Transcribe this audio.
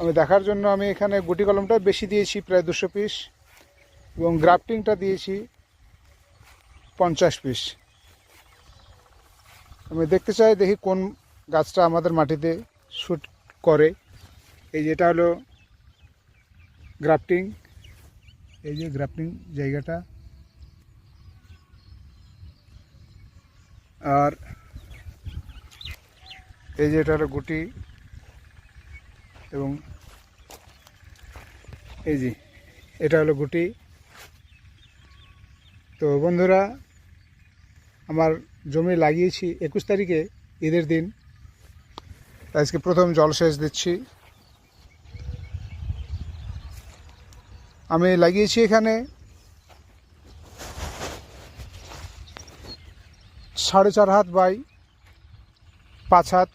আমি দেখার জন্য আমি এখানে গুটি কলমটা বেশি দিয়েছি, প্রায় 200 পিস, এবং গ্রাফটিংটা দিয়েছি 50 পিস। আমি দেখতে চাই, দেখি কোন গাছটা আমাদের মাটিতে শ্যুট করে। এই যেটা হলো গ্রাফটিং, এই যে গ্রাফটিং জায়গাটা, আর এই যে এটা হলো গুটি, এবং এই যে এটা হলো গুটি। তো বন্ধুরা, আমার জমি লাগিয়েছি 21 তারিখে, ঈদের দিন। আজকে প্রথম জলসেচ দিচ্ছি। আমি লাগিয়েছি এখানে 4.5 হাত বাই 5 হাত